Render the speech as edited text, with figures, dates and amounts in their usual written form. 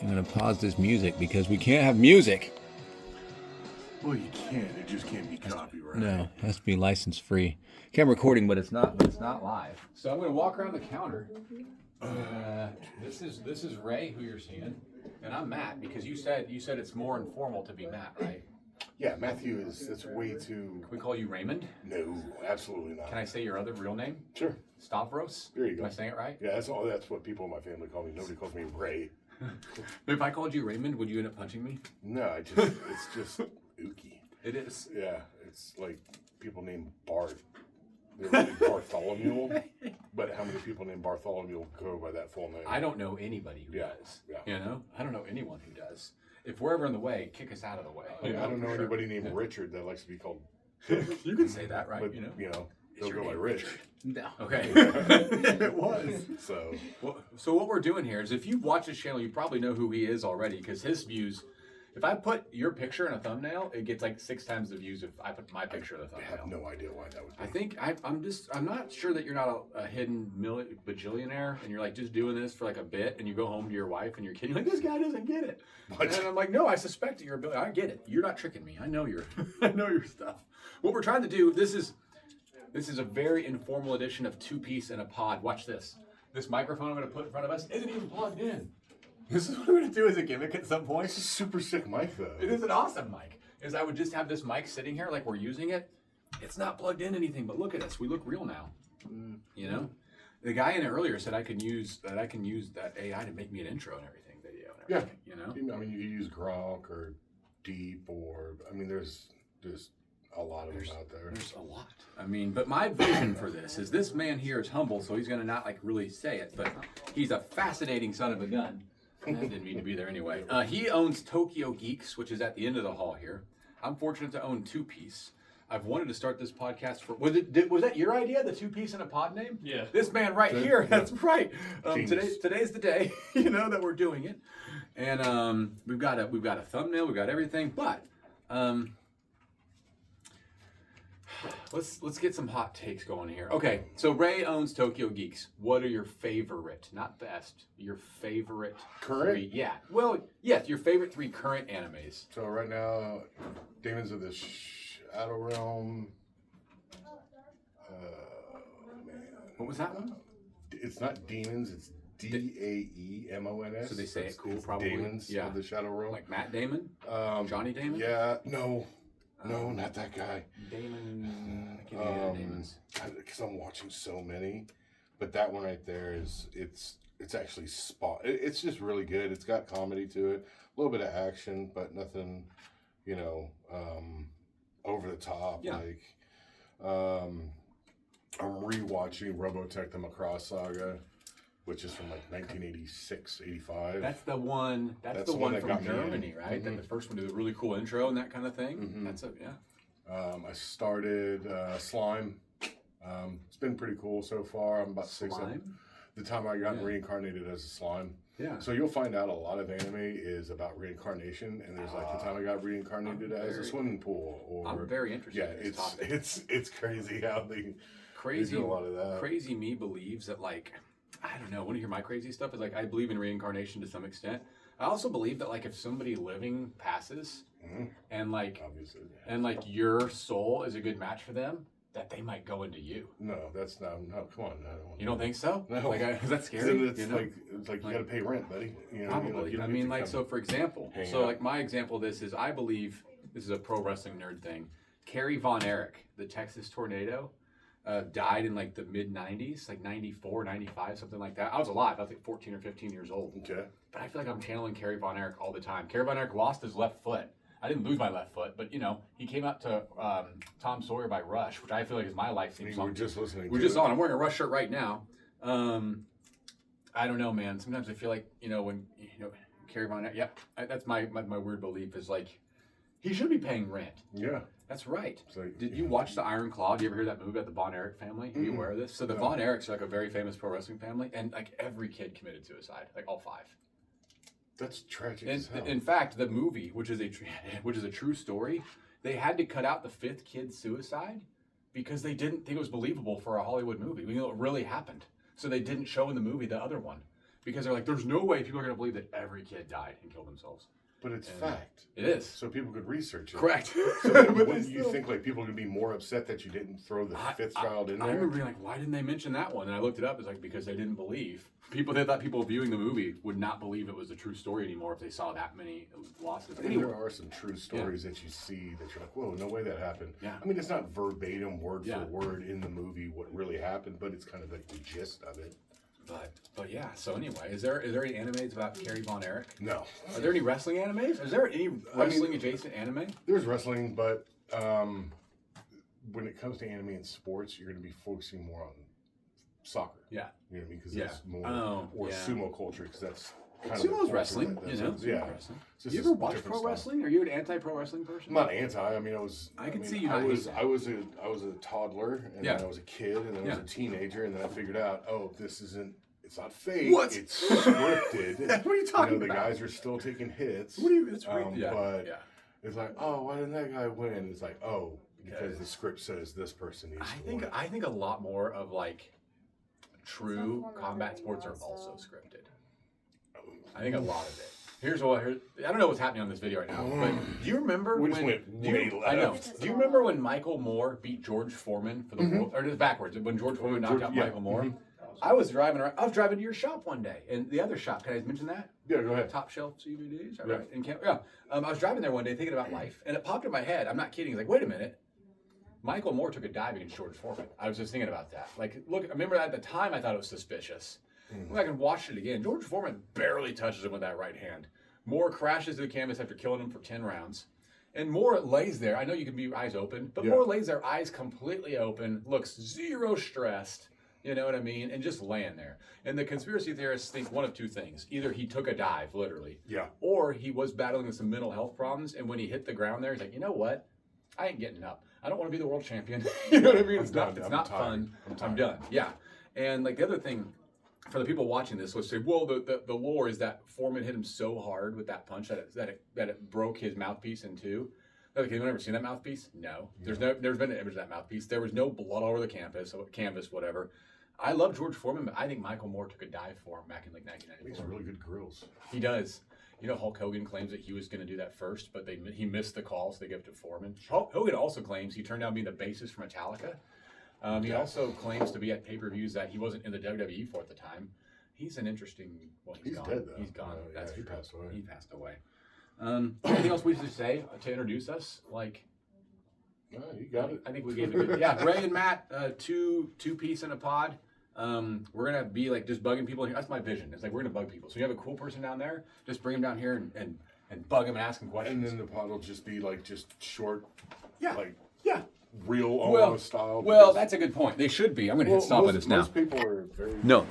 I'm going to pause this music because we can't have music. Well, you can. It just can't be copyright. No, it has to be license free. I'm recording, but it's not. But it's not live. So I'm going to walk around the counter. This is Ray, who you're seeing, and I'm Matt because you said it's more informal to be Matt, right? Yeah, Matthew that's way too. Can we call you Raymond? No, absolutely not. Can I say your other real name? Sure. Stavros? There you go. Am I saying it right? Yeah, that's what people in my family call me. Nobody calls me Ray. If I called you Raymond, would you end up punching me? No, it's just ooky. It is. Yeah, it's like people named Bart. They're really Bartholomew, but how many people named Bartholomew go by that full name? I don't know anybody who does. Yeah. You know, I don't know anyone who does. If we're ever in the way, kick us out of the way. I don't know anybody named Richard that likes to be called. You can say that, right? But, they'll go by Rich. No. Okay. It was. So what we're doing here is, if you've watched this channel, you probably know who he is already, because his views. If I put your picture in a thumbnail, it gets like 6 times the views if I put my picture in a thumbnail. I have no idea why that would be. I think I'm not sure that you're not a hidden bajillionaire and you're like just doing this for like a bit, and you go home to your wife and your kid, you're like, this guy doesn't get it. What? And I'm like, no, I suspect your ability. I get it. You're not tricking me. I know I know your stuff. What we're trying to do, this is a very informal edition of Two Piece in a Pod. Watch this. This microphone I'm going to put in front of us isn't even plugged in. This is what I'm going to do as a gimmick at some point. It's a super sick mic, though. It is an awesome mic. Is I would just have this mic sitting here like we're using it. It's not plugged in anything, but look at us. We look real now. You know? The guy in it earlier said I can use that AI to make me an intro and everything, video and everything. Yeah. You know? I mean, you could use Gronk or Deep there's a lot of them out there. There's a lot. I mean, but my vision for this is this man here is humble, so he's going to not like really say it, but he's a fascinating son of a gun. I didn't mean to be there anyway. He owns Tokyo Geeks, which is at the end of the hall here. I'm fortunate to own Two Piece. I've wanted to start this podcast for. Was that your idea, the Two Piece in a Pod name? Yeah. This man right here. That's right. Today's the day, that we're doing it, and we've got a thumbnail, we've got everything, but let's get some hot takes going here. Okay, so Ray owns Tokyo Geeks. What are your favorite, not best, your favorite current? 3? Yeah. Well, yes, your favorite 3 current animes. So right now, Demons of the Shadow Realm. Man. What was that one? It's not Demons. It's Daemons. So they say it cool, probably. Demons of the Shadow Realm. Like Matt Damon? Johnny Damon? Yeah. No, not that guy. Damon. I can't remember the names. Because I'm watching so many, but that one right there it's actually spot. It's just really good. It's got comedy to it, a little bit of action, but nothing, over the top. Yeah. Like, I'm rewatching Robotech: The Macross Saga, which is from like 1986, 85. That's the one. That's the one from Germany, right? Mm-hmm. That the first one did a really cool intro and that kind of thing. Mm-hmm. I started Slime. It's been pretty cool so far. I'm about Slime? 6. The time I got reincarnated as a slime. Yeah. So you'll find out a lot of anime is about reincarnation, and there's like the time I got reincarnated as a swimming pool. Or I'm very interested. Yeah, in this topic. it's crazy how they do a lot of that. Crazy me believes that, like, I don't know. Want to hear my crazy stuff? Is like I believe in reincarnation to some extent. I also believe that, like, if somebody living passes, and like, obviously, and like your soul is a good match for them, that they might go into you. No, that's not. No, come on. You don't think so? No. Like, is that scary? It's like you got to pay rent, buddy. Probably. So for example, like my example of this is, I believe this is a pro wrestling nerd thing. Kerry Von Erich, the Texas Tornado, died in like the mid 90s, like 94, 95, something like that. I was alive. I was like 14 or 15 years old. Okay. But I feel like I'm channeling Kerry Von Erich all the time. Kerry Von Erich lost his left foot. I didn't lose my left foot, but he came out to Tom Sawyer by Rush, which I feel like is my life theme song. We're just listening. We're just on. I'm wearing a Rush shirt right now. I don't know, man. Sometimes I feel like when Kerry Von Erich. Yep, that's my weird belief is like he should be paying rent. Yeah. That's right. Did you watch the Iron Claw? Did you ever hear that movie about the Von Erich family? Are you aware of this? So the Von Erichs are like a very famous pro wrestling family, and like every kid committed suicide, like all 5. That's tragic as hell. In fact, the movie, which is a true story, they had to cut out the 5th kid's suicide because they didn't think it was believable for a Hollywood movie. We know it really happened, so they didn't show in the movie the other one because they're like, there's no way people are going to believe that every kid died and killed themselves. But it's And fact. It is. So people could research it. Correct. So But wouldn't they you still- think like people would be more upset that you didn't throw the fifth child in I there? remember being like, why didn't they mention that one? And I looked it up. It's like, because they didn't believe. They thought people viewing the movie would not believe it was a true story anymore if they saw that many losses. I mean, there are some true stories that you see that you're like, whoa, no way that happened. Yeah. I mean, it's not verbatim, word Yeah. for word in the movie what really happened, but it's kind of like the gist of it. But yeah. So anyway, is there any animes about Carrie Von Erich? No. Are there any wrestling animes? Is there any wrestling adjacent anime? There's wrestling, but when it comes to anime and sports, you're going to be focusing more on soccer. Yeah. You know what I mean? Because Yeah. that's more, Oh, or yeah. sumo culture, because that's kind of the Sumo's culture wrestling, that- you know. that's- yeah. Sumo wrestling. It's just You a ever watch different pro style. wrestling? Are you an anti-pro wrestling person? I'm not anti. I mean, I can see you I not was. hate I was a toddler, and Yeah. then I was a kid, and then I Yeah. was a teenager, and then I figured out, oh, this isn't. It's not fake. What? It's scripted. What are you talking The about? guys are still taking hits. What do you? It's yeah. But yeah. it's like, oh, why didn't that guy win? It's like, oh, because Because- the script says this person needs to win. I think a lot more of like true combat sports are also scripted. I think a lot of it. I don't know what's happening on this video right now, but do you remember We when? just went do you- way I know. left. Do you remember when Michael Moore beat George Foreman for the world? Or just backwards? When George Foreman knocked out yeah. Michael Moore? Mhm. I was driving to your shop one day, and the other shop. Can I mention that? Yeah, go ahead. Top Shelf CBDs. Yeah. Right? I was driving there one day thinking about life, and it popped in my head. I'm not kidding. It's like, wait a minute. Michael Moore took a dive against George Foreman. I was just thinking about that. Like, look, I remember at the time I thought it was suspicious. Went back and watched it again. George Foreman barely touches him with that right hand. Moore crashes to the canvas after killing him for 10 rounds. And Moore lays there. I know you can be eyes open, but Yeah. Moore lays there, eyes completely open, looks zero stressed. You know what I mean? And just laying there. And the conspiracy theorists think one of two things. Either he took a dive, literally, Yeah. or he was battling with some mental health problems. And when he hit the ground there, he's like, you know what? I ain't getting up. I don't want to be the world champion. You know what I mean? It's not I'm not tired. fun. I'm I'm tired. done. Yeah. And like the other thing, for the people watching this, let's say, well, the lore is that Foreman hit him so hard with that punch that it broke his mouthpiece in two. Okay, you've never seen that mouthpiece? No. There's been an image of that mouthpiece. There was no blood all over the canvas, whatever. I love George Foreman, but I think Michael Moore took a dive for him back in like Makes 1994. really good grills. He does. You know, Hulk Hogan claims that he was going to do that first, but he missed the call, so they give it to Foreman. Hulk Hogan also claims he turned down being the bassist for Metallica. He also claims to be at pay-per-views that he wasn't in the WWE for at the time. He's an interesting. Well, He's gone. dead, though. He's gone. Yeah, That's he true. passed away. He passed away. Anything else we should say to introduce us? Like, No, you got it. I think we gave a good. Yeah, Ray and Matt, two piece in a pod. We're gonna be like just bugging people in here. That's my vision. It's like we're gonna bug people. So you have a cool person down there, just bring him down here and bug him and ask him questions. And then the pod will just be like just short, yeah, like yeah. real almost style. Well, because- that's a good point. They should be. I'm gonna Well, hit stop on most- this now. Most people are very No,